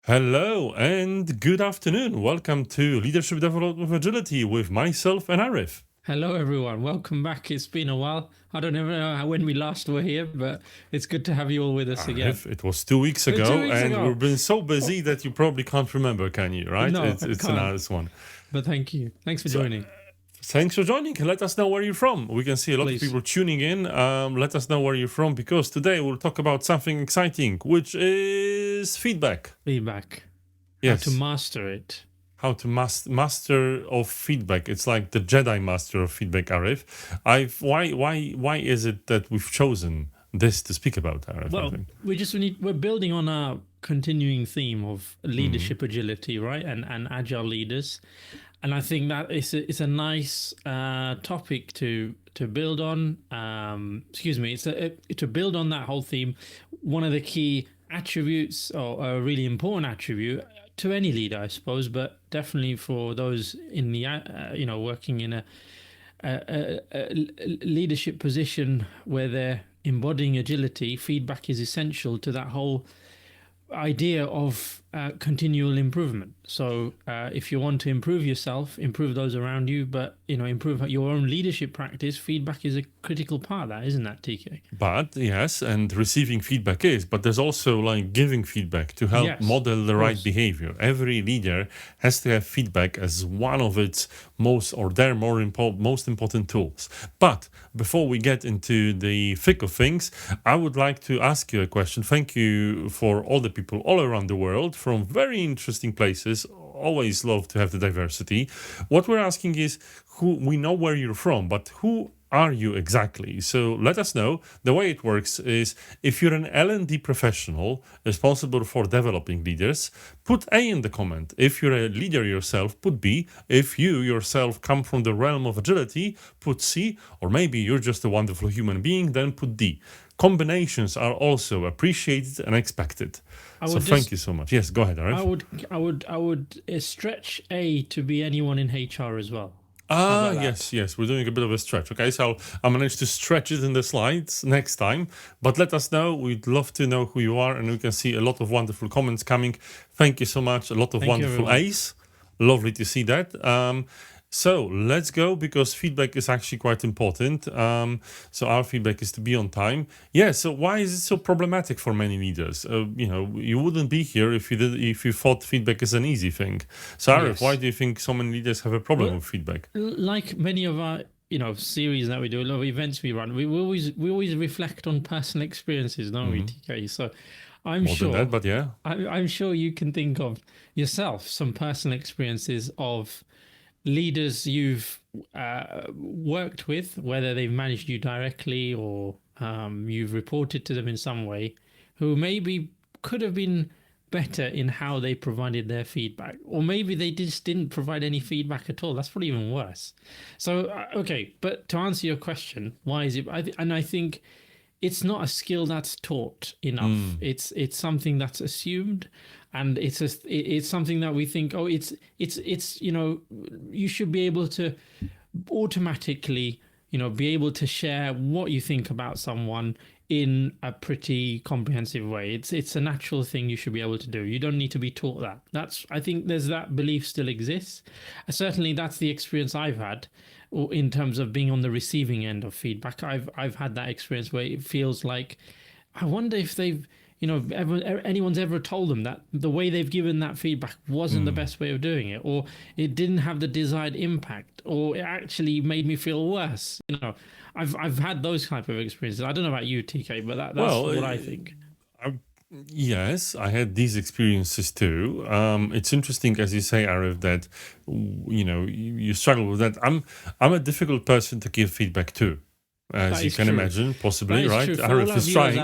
Hello and good afternoon. Welcome to Leadership Development with Agility with myself and Arif. Hello, everyone. Welcome back. It's been a while. I don't even know when we last were here, but it's good to have you all with us again. Arif, it was 2 weeks ago, 2 weeks and ago. we've been so busy that you probably can't remember, can you? Right? No, it's I a can't. nice one. But thank you. Thanks for joining. Thanks for joining. Let us know where you're from. We can see a lot Please. of people tuning in. Let us know where you're from, because today we'll talk about something exciting, which is feedback. Feedback. Yes. How to master it. How to master of feedback. It's like the Jedi master of feedback, Arif. Why is it that we've chosen this to speak about, Arif? Well, we're building on our continuing theme of leadership agility, right? And agile leaders. And I think that it's a nice topic to build on. It's to build on that whole theme. One of the key attributes, or a really important attribute to any leader, I suppose, but definitely for those in the working in a leadership position where they're embodying agility, feedback is essential to that whole idea of continual improvement. So if you want to improve yourself, improve those around you, but improve your own leadership practice, feedback is a critical part of that, isn't that, TK? But yes, and receiving feedback is, but there's also like giving feedback to help model the right behavior. Every leader has to have feedback as one of its most important tools. But before we get into the thick of things, I would like to ask you a question. Thank you for all the people all around the world from very interesting places. Always love to have the diversity. What we're asking is, we know where you're from, but who are you exactly? So let us know. The way it works is, if you're an L&D professional responsible for developing leaders, put A in the comment. If you're a leader yourself, put B. If you yourself come from the realm of agility, put C. Or maybe you're just a wonderful human being, then put D. Combinations are also appreciated and expected. So thank you so much. Yes, go ahead, Arif. I would stretch A to be anyone in HR as well. Yes. We're doing a bit of a stretch. Okay, so I managed to stretch it in the slides next time. But let us know. We'd love to know who you are, and we can see a lot of wonderful comments coming. Thank you so much. A lot of wonderful A's. Lovely to see that. So let's go, because feedback is actually quite important. So our feedback is to be on time. Yeah. So why is it so problematic for many leaders? You wouldn't be here if you thought feedback is an easy thing. So Arif, why do you think so many leaders have a problem with feedback? Like many of our series that we do, a lot of events we run, we always reflect on personal experiences, don't we, TK? So I'm sure you can think of yourself some personal experiences of leaders you've worked with, whether they've managed you directly or you've reported to them in some way, who maybe could have been better in how they provided their feedback, or maybe they just didn't provide any feedback at all. That's probably even worse. So okay, but to answer your question, why is it? I think it's not a skill that's taught enough. It's something that's assumed, and it's something that we think, you should be able to automatically be able to share what you think about someone in a pretty comprehensive way. It's a natural thing you should be able to do. You don't need to be taught that. I think there's that belief still exists. Certainly that's the experience I've had in terms of being on the receiving end of feedback. I've had that experience where it feels like, I wonder if they've anyone's ever told them that the way they've given that feedback wasn't the best way of doing it, or it didn't have the desired impact, or it actually made me feel worse. I've had those type of experiences. I don't know about you, TK, but that's what I think. Yes, I had these experiences too. It's interesting, as you say, Arif, that you struggle with that. I'm a difficult person to give feedback to, as you can imagine, possibly, right? Arif is trying.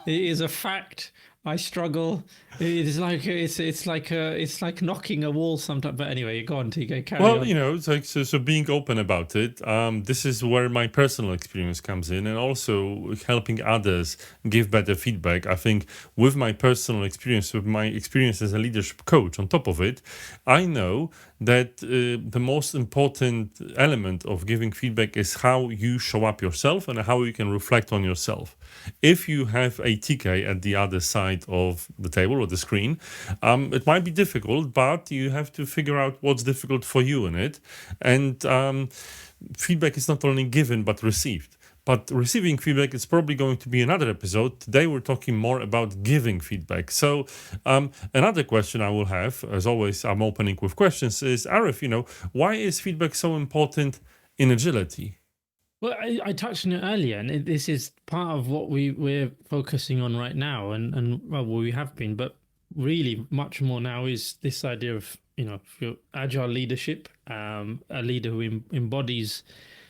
It is a fact. I struggle. It's like knocking a wall sometimes. But anyway, go on, TK. Carry on. It's like so being open about it. This is where my personal experience comes in, and also helping others give better feedback. I think with my personal experience, with my experience as a leadership coach, on top of it, I know that the most important element of giving feedback is how you show up yourself and how you can reflect on yourself. If you have a TK at the other side of the table or the screen, it might be difficult, but you have to figure out what's difficult for you in it. And feedback is not only given but received. But receiving feedback is probably going to be another episode. Today we're talking more about giving feedback. So another question I will have, as always, I'm opening with questions, is Arif, why is feedback so important in agility? Well, I touched on it earlier, and this is part of what we're focusing on right now, and well, we have been, but really much more now is this idea of, if you're agile leadership, a leader who embodies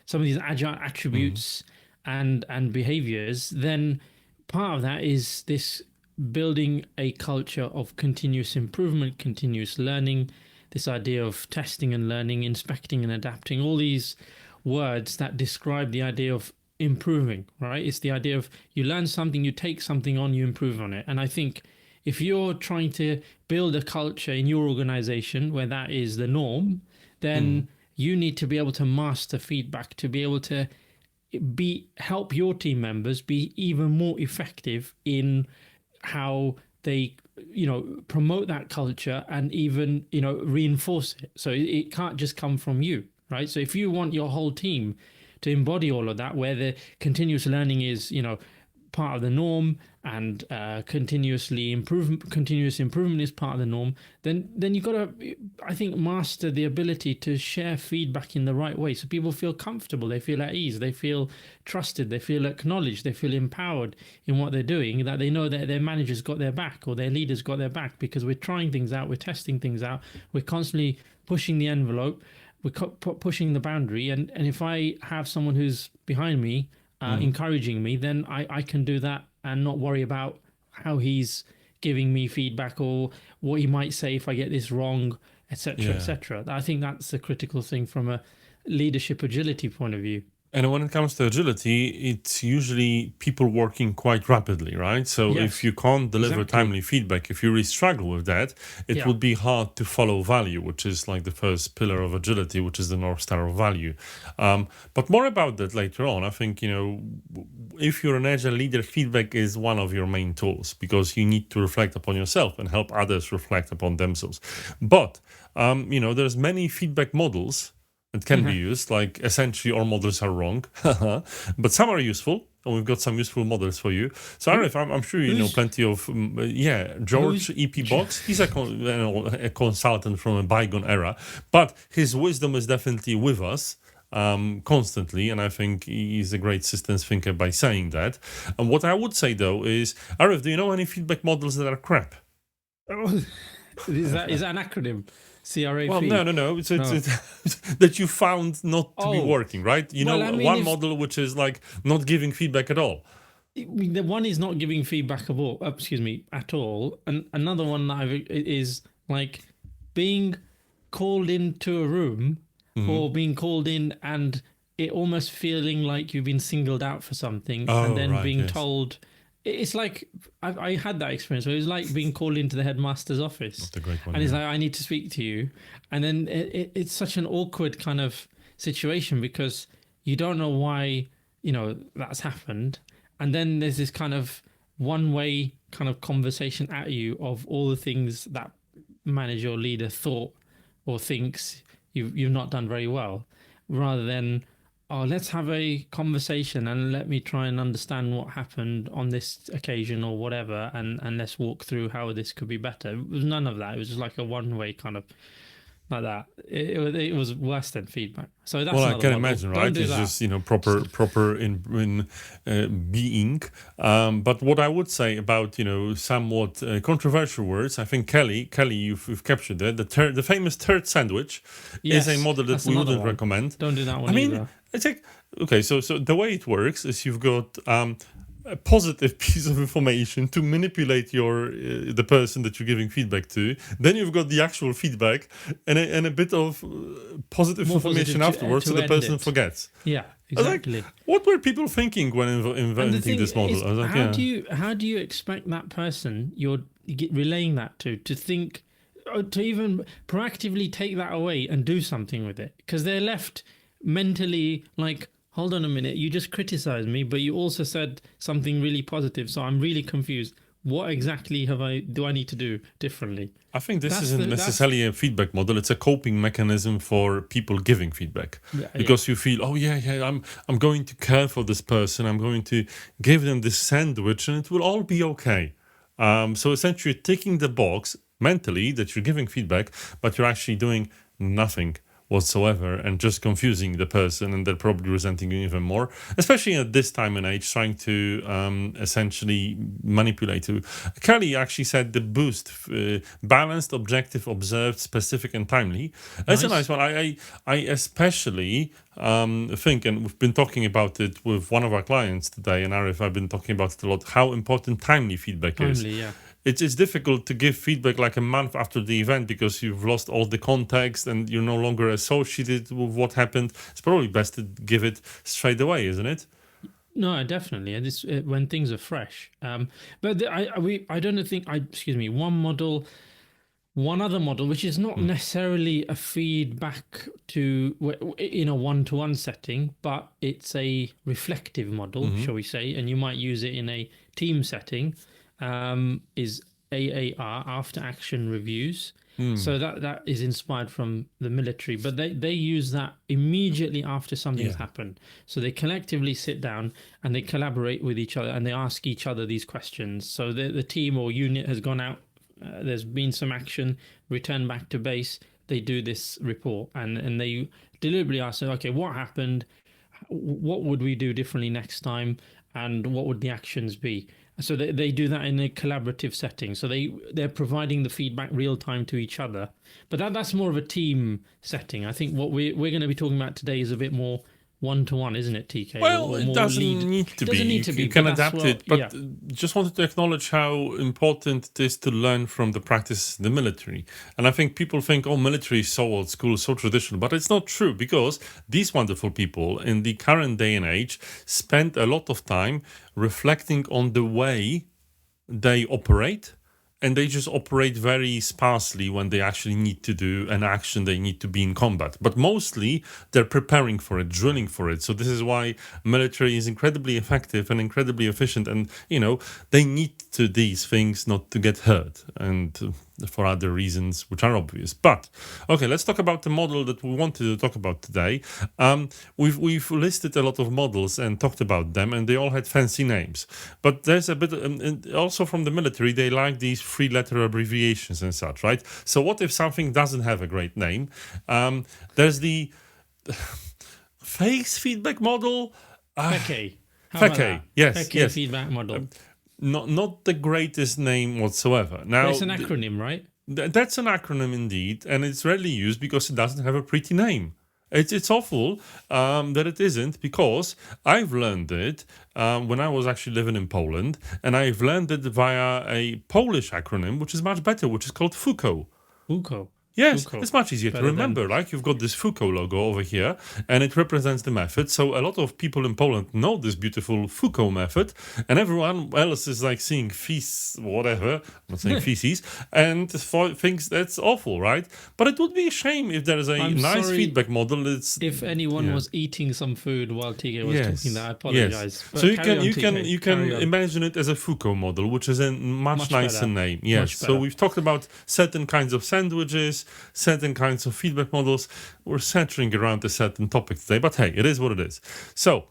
some of these agile attributes and behaviors, then part of that is this building a culture of continuous improvement, continuous learning, this idea of testing and learning, inspecting and adapting, all these words that describe the idea of improving, right? It's the idea of you learn something, you take something on, you improve on it. And I think if you're trying to build a culture in your organization where that is the norm, then you need to be able to master feedback, to be able to help your team members be even more effective in how they promote that culture and even reinforce it. So it can't just come from you, right? So if you want your whole team to embody all of that, where the continuous learning is part of the norm, and continuous improvement is part of the norm, then you've got to, I think, master the ability to share feedback in the right way, so people feel comfortable, they feel at ease, they feel trusted, they feel acknowledged, they feel empowered in what they're doing, that they know that their manager's got their back or their leader's got their back, because we're trying things out, we're testing things out, we're constantly pushing the envelope, we're pushing the boundary, and if I have someone who's behind me encouraging me, then I can do that and not worry about how he's giving me feedback or what he might say if I get this wrong, etc., etc. I think that's the critical thing from a leadership agility point of view. And when it comes to agility, it's usually people working quite rapidly, right? So if you can't deliver timely feedback, if you really struggle with that, it would be hard to follow value, which is like the first pillar of agility, which is the North Star of value. But more about that later on. I think, if you're an agile leader, feedback is one of your main tools, because you need to reflect upon yourself and help others reflect upon themselves. But, there's many feedback models it can be used, like essentially all models are wrong, but some are useful, and we've got some useful models for you. So Arif, I'm sure you know plenty of, George E.P. Box, he's a consultant from a bygone era, but his wisdom is definitely with us constantly, and I think he's a great systems thinker by saying that. And what I would say though is, Arif, do you know any feedback models that are crap? Is that an acronym? CRAP? Well, no. It's that you found not to be working, right? One model which is like not giving feedback at all. The one is not giving feedback at all. And another one is like being called into a room or being called in and it almost feeling like you've been singled out for something and then being told. It's like I had that experience where it was like being called into the headmaster's office. That's a great one. And he's like, I need to speak to you. And then it's such an awkward kind of situation because you don't know why, that's happened. And then there's this kind of one-way kind of conversation at you of all the things that manager or leader thought or thinks you've not done very well, rather than, let's have a conversation and let me try and understand what happened on this occasion or whatever, and let's walk through how this could be better. It was none of that. It was just like a one-way kind of like that. It was worse than feedback. So that's I can imagine, right? It's just proper in being. But what I would say about somewhat controversial words, I think Kelly, you've captured it. The famous third sandwich is a model that we wouldn't recommend. Don't do that one either. It's like, okay, so the way it works is you've got a positive piece of information to manipulate the person that you're giving feedback to. Then you've got the actual feedback and a bit of positive information afterwards, so the person forgets. Yeah, exactly. What were people thinking when inventing this model? I was like, how do you expect that person you're relaying that to think, or to even proactively take that away and do something with it? Because they're left mentally like, Hold on a minute. You just criticized me, but you also said something really positive. So I'm really confused. What exactly do I need to do differently? I think this isn't necessarily a feedback model. It's a coping mechanism for people giving feedback, because you feel, oh yeah, I'm going to care for this person. I'm going to give them this sandwich, and it will all be okay. So essentially, ticking the box mentally that you're giving feedback, but you're actually doing nothing whatsoever and just confusing the person, and they're probably resenting you even more, especially at this time and age, trying to essentially manipulate you. Kelly actually said the boost, balanced, objective, observed, specific, and timely. That's a nice one. I especially think, and we've been talking about it with one of our clients today, and Arif, I've been talking about it a lot, how important timely feedback is. Yeah. It's difficult to give feedback like a month after the event because you've lost all the context and you're no longer associated with what happened. It's probably best to give it straight away, isn't it? No, definitely, and this when things are fresh. But I don't think excuse me. One other model, which is not necessarily a feedback in a one-to-one setting, but it's a reflective model, shall we say, and you might use it in a team setting. Is AAR, after action reviews. So that is inspired from the military, but they use that immediately after something's happened. So they collectively sit down and they collaborate with each other and they ask each other these questions. So the team or unit has gone out, there's been some action, return back to base, they do this report and they deliberately ask, okay, what happened? What would we do differently next time? And what would the actions be? So they do that in a collaborative setting. So they're providing the feedback real time to each other. But that's more of a team setting. I think what we're going to be talking about today is a bit more one-to-one, isn't it, TK? Well, it doesn't need to be. You can adapt it. But just wanted to acknowledge how important it is to learn from the practice in the military. And I think people think, oh, military is so old school, so traditional. But it's not true, because these wonderful people in the current day and age spend a lot of time reflecting on the way they operate. And they just operate very sparsely when they actually need to do an action, they need to be in combat. But mostly they're preparing for it, drilling for it. So this is why military is incredibly effective and incredibly efficient. And, they need to these things not to get hurt and for other reasons which are obvious. But, okay, let's talk about the model that we wanted to talk about today. We've listed a lot of models and talked about them, and they all had fancy names. But there's a bit, also from the military, they like these 3-letter abbreviations and such, right? So what if something doesn't have a great name? There's the face feedback model. Okay. Yes. Feedback model. Not the greatest name whatsoever. Now, it's an acronym, right? That's an acronym indeed, and it's rarely used because it doesn't have a pretty name. It's awful that it isn't, because I've learned it when I was actually living in Poland, and I've learned it via a Polish acronym, which is much better, which is called FUCO. FUCO. Yes, it's much easier to remember. Like, you've got this Foucault logo over here, and it represents the method. So a lot of people in Poland know this beautiful Foucault method, and everyone else is like seeing whatever, I'm not saying feces, and thinks that's awful, right? But it would be a shame if there is a nice feedback model. If anyone was eating some food while TK was talking, that I apologize. Yes. So you can imagine it as a Foucault model, which is a much nicer name. Yes. So we've talked about certain kinds of sandwiches, certain kinds of feedback models. We're centering around a certain topic today, but hey, it is what it is. So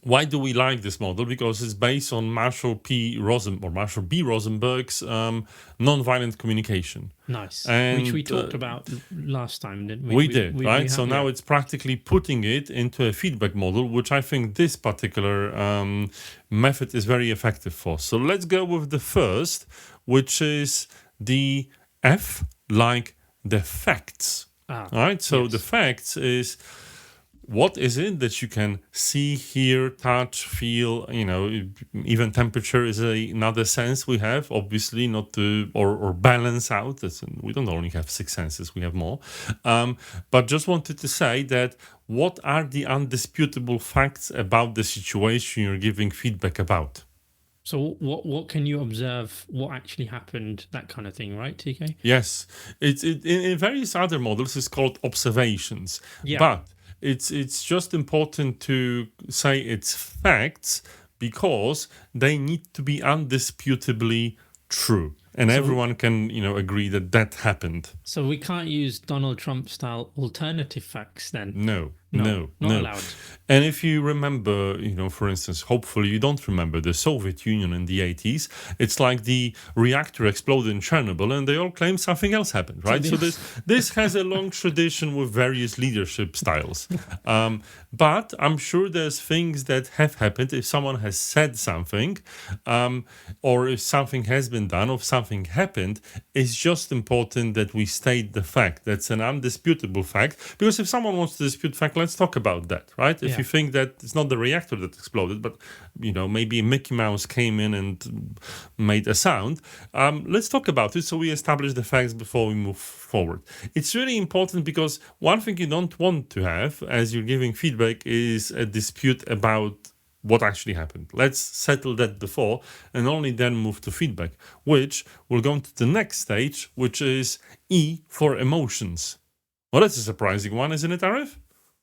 why do we like this model? Because it's based on Marshall B. Rosenberg's nonviolent communication. Nice. Which we talked about last time, didn't we? We did, right? So now it's practically putting it into a feedback model, which I think this particular method is very effective for. So let's go with the first, which is the F, like the facts. All right, so the facts is, what is it that you can see, hear, touch, feel? Even temperature is another sense we have, obviously, not to or balance out. We don't only have 6 senses, we have more. But just wanted to say that, what are the undisputable facts about the situation you're giving feedback about? So what can you observe? What actually happened? That kind of thing, right, TK? Yes, in various other models it's called observations. Yeah. But it's just important to say it's facts because they need to be undisputably true. And everyone can, agree that that happened. So we can't use Donald Trump style alternative facts then? No. Not allowed. And if you remember, for instance, hopefully you don't remember the Soviet Union in the 80s, it's like the reactor exploded in Chernobyl and they all claim something else happened, right? So this has a long tradition with various leadership styles. But I'm sure there's things that have happened if someone has said something, or if something has been done, or if something happened, it's just important that we state the fact. That's an undisputable fact. Because if someone wants to dispute fact, let's talk about that, right? If you think that it's not the reactor that exploded, but maybe Mickey Mouse came in and made a sound, let's talk about it so we establish the facts before we move forward. It's really important because one thing you don't want to have as you're giving feedback is a dispute about what actually happened. Let's settle that before and only then move to feedback, which will go into the next stage, which is E for emotions. Well, that's a surprising one, isn't it, Arif?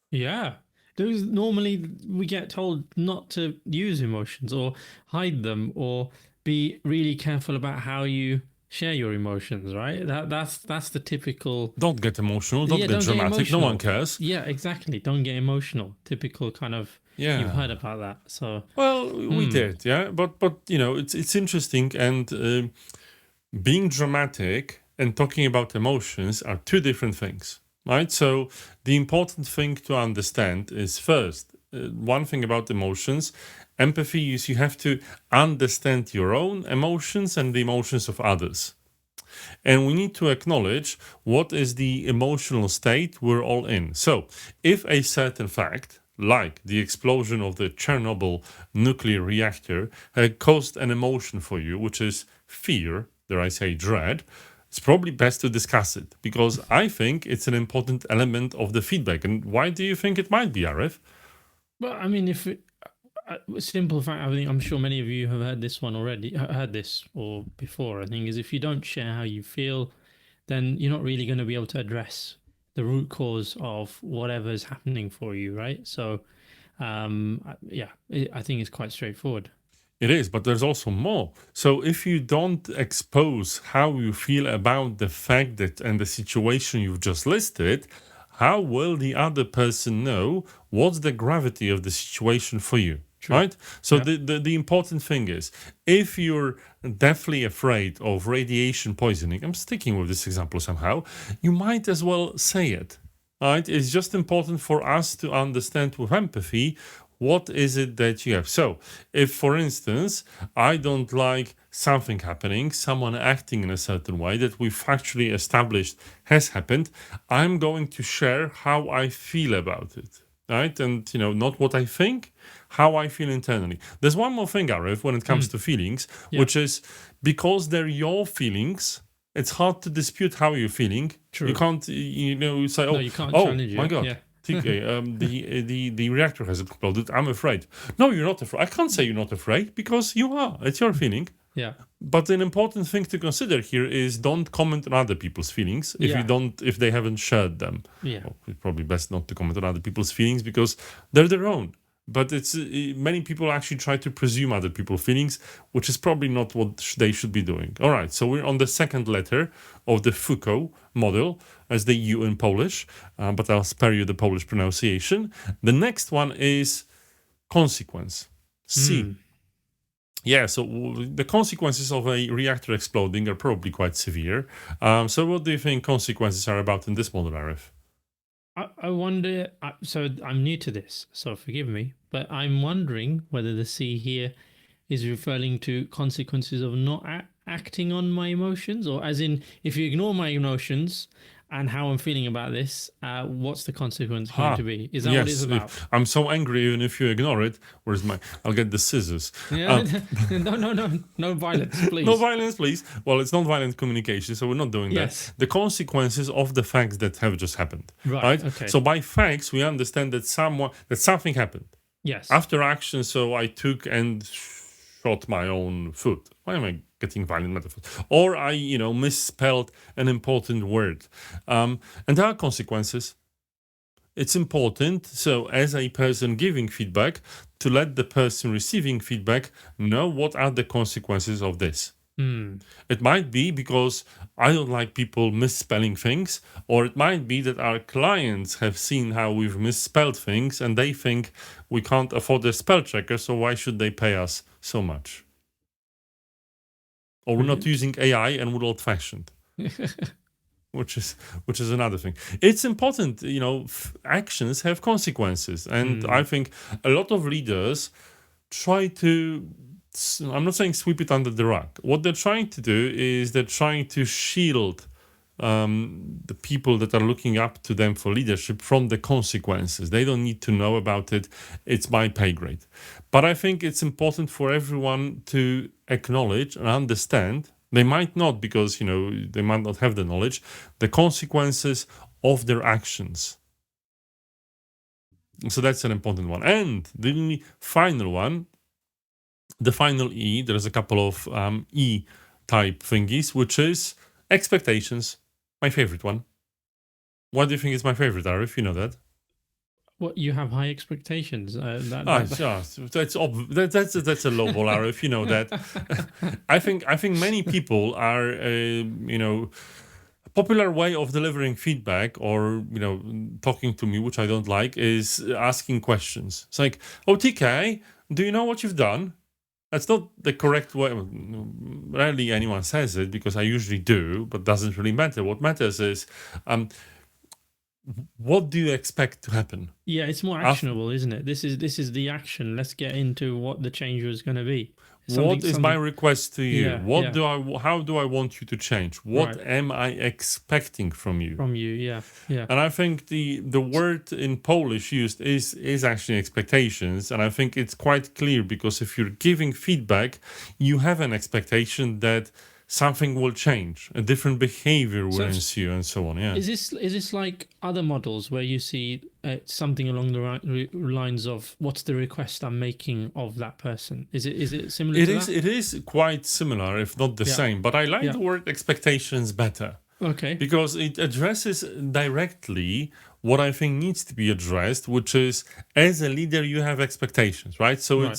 Yeah. Normally we get told not to use emotions or hide them or be really careful about how you share your emotions, right? That's the typical. Don't get emotional. Don't get dramatic. No one cares. Yeah, exactly. Don't get emotional. Typical kind of. Yeah. You've heard about that. So. Well, we did, yeah. But it's interesting, and being dramatic and talking about emotions are two different things. Right, so the important thing to understand is first, one thing about emotions, empathy is you have to understand your own emotions and the emotions of others. And we need to acknowledge what is the emotional state we're all in. So if a certain fact, like the explosion of the Chernobyl nuclear reactor, caused an emotion for you, which is fear, dare I say dread, it's probably best to discuss it because I think it's an important element of the feedback. And why do you think it might be, Arif? Well, I mean, if simple fact, I think I'm sure many of you have heard this one already, heard this or before. I think is if you don't share how you feel, then you're not really going to be able to address the root cause of whatever's happening for you, right? So, I think it's quite straightforward. It is, but there's also more. So if you don't expose how you feel about the fact that and the situation you've just listed, how will the other person know what's the gravity of the situation for you? True. Right? So the important thing is, if you're deathly afraid of radiation poisoning, I'm sticking with this example somehow, you might as well say it. Right? It's just important for us to understand with empathy what is it that you have? So, if, for instance, I don't like something happening, someone acting in a certain way that we've factually established has happened, I'm going to share how I feel about it, right? And, not what I think, how I feel internally. There's one more thing, Arif, when it comes to feelings, which is because they're your feelings, it's hard to dispute how you're feeling. True. You can't, say, you can't challenge my God. Yeah. The reactor has exploded. I'm afraid. No, you're not afraid. I can't say you're not afraid because you are. It's your feeling. Yeah. But an important thing to consider here is don't comment on other people's feelings if they haven't shared them. Yeah. Well, it's probably best not to comment on other people's feelings because they're their own. But it's many people actually try to presume other people's feelings, which is probably not what they should be doing. All right, so we're on the second letter of the Foucault model, as the U in Polish, but I'll spare you the Polish pronunciation. The next one is consequence, C. Yeah, so the consequences of a reactor exploding are probably quite severe. So what do you think consequences are about in this model, Arif? I wonder, so I'm new to this, so forgive me, but I'm wondering whether the C here is referring to consequences of not acting on my emotions, or as in, if you ignore my emotions and how I'm feeling about this, what's the consequence going to be? Is that what it's about? I'm so angry even if you ignore it. Where's I'll get the scissors. Yeah, no violence, please. No violence, please. Well, it's non-violent communication, so we're not doing that. The consequences of the facts that have just happened. Right? Okay. So by facts, we understand that something happened. Yes. After action, so I took and shot my own foot. Why am I getting violent metaphors? Or I, misspelled an important word. And there are consequences. it's important, so as a person giving feedback, to let the person receiving feedback know what are the consequences of this. It might be because I don't like people misspelling things, or it might be that our clients have seen how we've misspelled things and they think we can't afford a spell checker, so why should they pay us so much? Or we're not using AI and we're old fashioned. which is another thing. It's important, actions have consequences, and I think a lot of leaders try to, I'm not saying sweep it under the rug. What they're trying to do is they're trying to shield the people that are looking up to them for leadership from the consequences. They don't need to know about it. It's my pay grade. But I think it's important for everyone to acknowledge and understand. They might not, because they might not have the knowledge, the consequences of their actions. So that's an important one. And the final one, the final E, there's a couple of E type thingies, which is expectations. My favorite one. What do you think is my favorite, Arif? You know that? What, you have high expectations? That's a low ball, Arif. You know that. I think many people are a popular way of delivering feedback, or talking to me, which I don't like, is asking questions. It's like, oh, TK, do you know what you've done? That's not the correct way. Rarely anyone says it, because I usually do, but doesn't really matter. What matters is, what do you expect to happen? Yeah, it's more actionable, isn't it? This is the action. Let's get into what the change was going to be. What is my request to you? How do I want you to change? What am I expecting from you? Yeah. And I think the word in Polish used is actually expectations, and I think it's quite clear, because if you're giving feedback, you have an expectation that something will change, a different behavior will ensue, and so on. Yeah. Is this like other models where you see something along the lines of, what's the request I'm making of that person? Is it similar? It is quite similar, if not the same. But I like the word expectations better. Okay. Because it addresses directly what I think needs to be addressed, which is, as a leader, you have expectations, right? So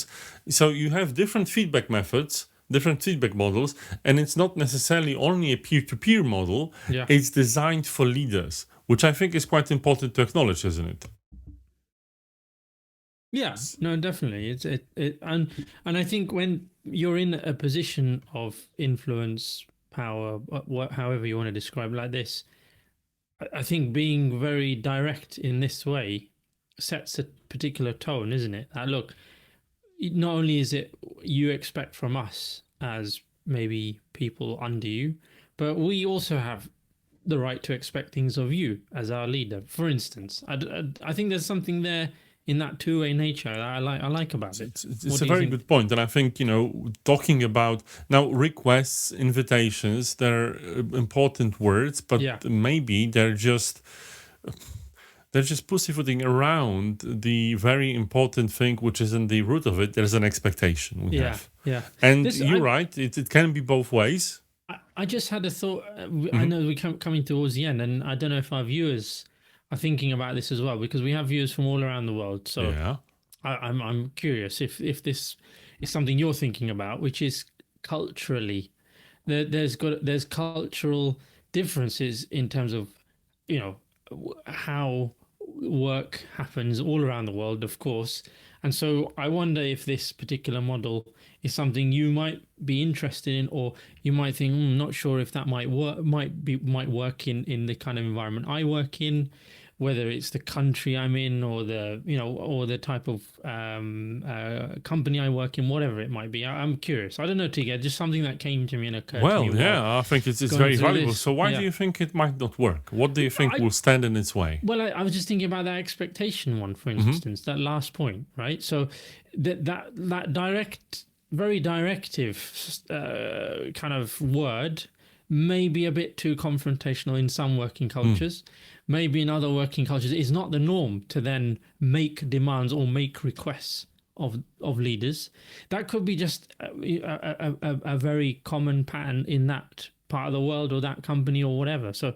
so you have different feedback methods, different feedback models, and it's not necessarily only a peer-to-peer model. It's designed for leaders, which I think is quite important to acknowledge, isn't it? Yes, no, definitely. And I think when you're in a position of influence, power, however you want to describe it, like this, I think being very direct in this way sets a particular tone, isn't it? Look, not only is it you expect from us as maybe people under you, but we also have the right to expect things of you as our leader. For instance, I think there's something there in that two-way nature that I like about it. It's a very good point. And I think, talking about now requests, invitations, they're important words, but maybe they're just pussyfooting around the very important thing, which is in the root of it. There's an expectation we have. Yeah. And you're right. It can be both ways. I just had a thought. I know we're coming towards the end, and I don't know if our viewers are thinking about this as well, because we have viewers from all around the world. So I'm curious if this is something you're thinking about, which is culturally, there's cultural differences in terms of how work happens all around the world, of course. And so I wonder if this particular model is something you might be interested in, or you might think, not sure if that might work in the kind of environment I work in, whether it's the country I'm in, or the type of company I work in, whatever it might be. I'm curious. I don't know, Tigger, just something that came to me and occurred to me. Well, I think it's very valuable. So why do you think it might not work? What do you think will stand in its way? Well, I was just thinking about that expectation one, for instance, that last point, right? So that direct, very directive kind of word may be a bit too confrontational in some working cultures. Maybe in other working cultures, it's not the norm to then make demands or make requests of leaders. That could be just a very common pattern in that part of the world, or that company, or whatever. So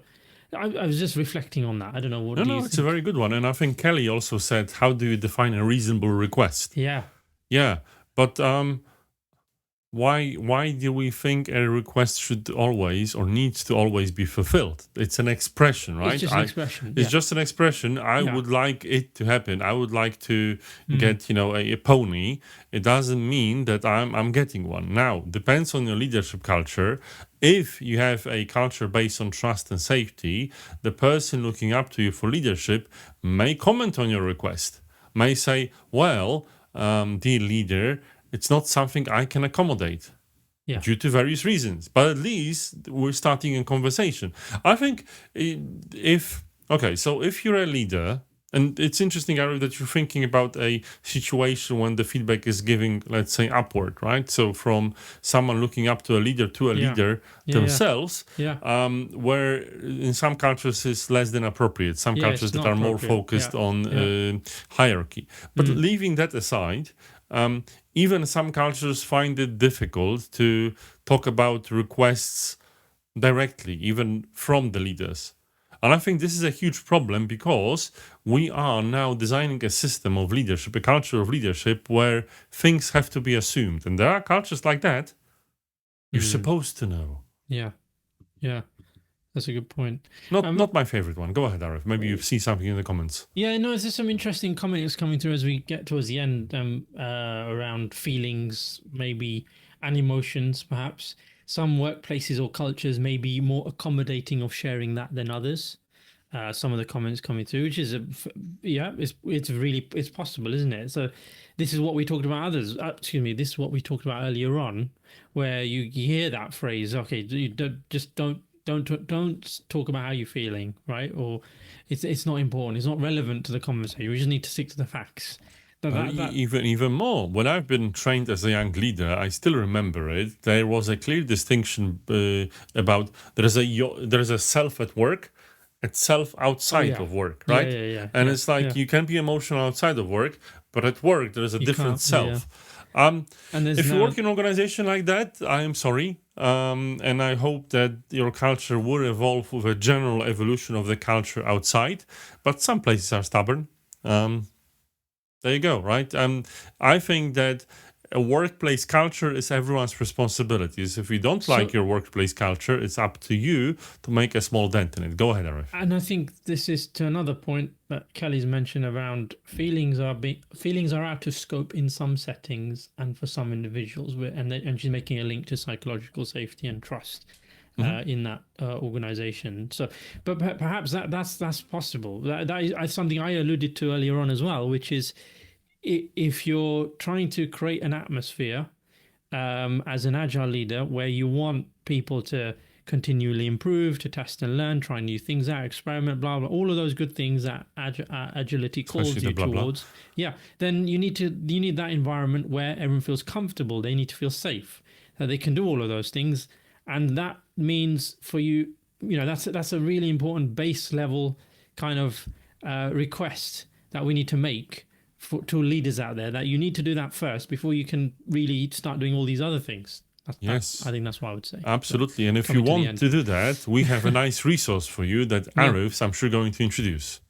I was just reflecting on that. I don't know what. No, it's a very good one. And I think Kelly also said, how do you define a reasonable request? Yeah. Yeah. But why do we think a request should always or needs to always be fulfilled? It's an expression, right? It's just an expression. It's just an expression. I would like it to happen. I would like to get, a pony. It doesn't mean that I'm getting one. Now, depends on your leadership culture. If you have a culture based on trust and safety, the person looking up to you for leadership may comment on your request, may say, well, dear leader, it's not something I can accommodate due to various reasons. But at least we're starting a conversation. I think if you're a leader, and it's interesting, Arif, that you're thinking about a situation when the feedback is giving, let's say, upward, right? So from someone looking up to a leader themselves, where in some cultures is less than appropriate. Some cultures that are more focused on hierarchy. But leaving that aside, even some cultures find it difficult to talk about requests directly, even from the leaders. And I think this is a huge problem because we are now designing a system of leadership, a culture of leadership where things have to be assumed. And there are cultures like that. You're supposed to know. Yeah. That's a good point. Not my favorite one. Go ahead, Arif. Maybe you see something in the comments. Yeah, no, there's some interesting comments coming through as we get towards the end around feelings, maybe, and emotions, perhaps. Some workplaces or cultures may be more accommodating of sharing that than others. Some of the comments coming through, which is it's possible, isn't it? So this is what we talked about this is what we talked about earlier on, where you hear that phrase, okay, you don't talk about how you're feeling, right? Or it's not important. It's not relevant to the conversation. We just need to stick to the facts. Even more. When I've been trained as a young leader, I still remember it. There was a clear distinction about there is a self at work, and self outside of work, right? And it's like you can be emotional outside of work, but at work there is a different self. And if you work in an organization like that, I am sorry. And I hope that your culture will evolve with a general evolution of the culture outside. But some places are stubborn. There you go, right? I think that a workplace culture is everyone's responsibilities. If you don't like your workplace culture, it's up to you to make a small dent in it. Go ahead, Arif. And I think this is to another point that Kelly's mentioned around feelings are out of scope in some settings and for some individuals. And she's making a link to psychological safety and trust in that organization. So, but perhaps that's possible. That is something I alluded to earlier on as well, which is, if you're trying to create an atmosphere as an agile leader where you want people to continually improve, to test and learn, try new things out, experiment, blah, blah, all of those good things that agility calls you towards, then you need that environment where everyone feels comfortable. They need to feel safe, that they can do all of those things. And that means for you, that's a really important base level kind of request that we need to make to leaders out there, that you need to do that first before you can really start doing all these other things. I think that's what I would say. Absolutely. And if you want to do that, we have a nice resource for you that Arif's, I'm sure, going to introduce.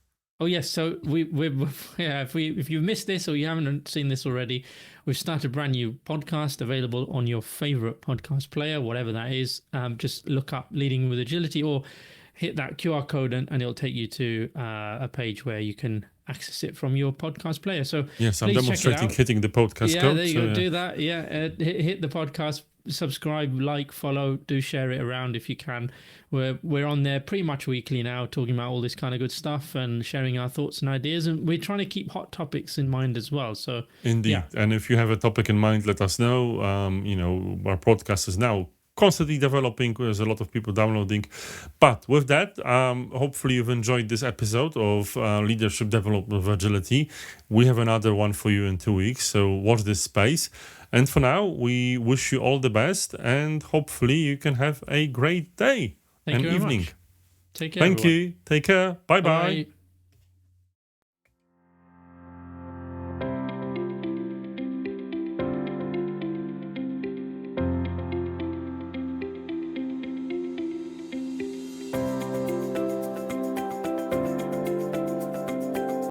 Oh, yes. So if you've missed this or you haven't seen this already, we've started a brand new podcast available on your favorite podcast player, whatever that is. Just look up Leading with Agility or hit that QR code and it'll take you to a page where you can access it from your podcast player. So yes, I'm demonstrating hitting the podcast code. Yeah, there you go. Do that. Yeah, hit the podcast, subscribe, like, follow, do share it around if you can. We're on there pretty much weekly now, talking about all this kind of good stuff and sharing our thoughts and ideas. And we're trying to keep hot topics in mind as well. So indeed, and if you have a topic in mind, let us know. Our podcast is now constantly developing. There's a lot of people downloading. But with that, hopefully you've enjoyed this episode of Leadership Development of Agility. We have another one for you in 2 weeks, so watch this space. And for now, we wish you all the best, and hopefully you can have a great day and evening. Take care. Thank you. Take care. Bye-bye. Bye.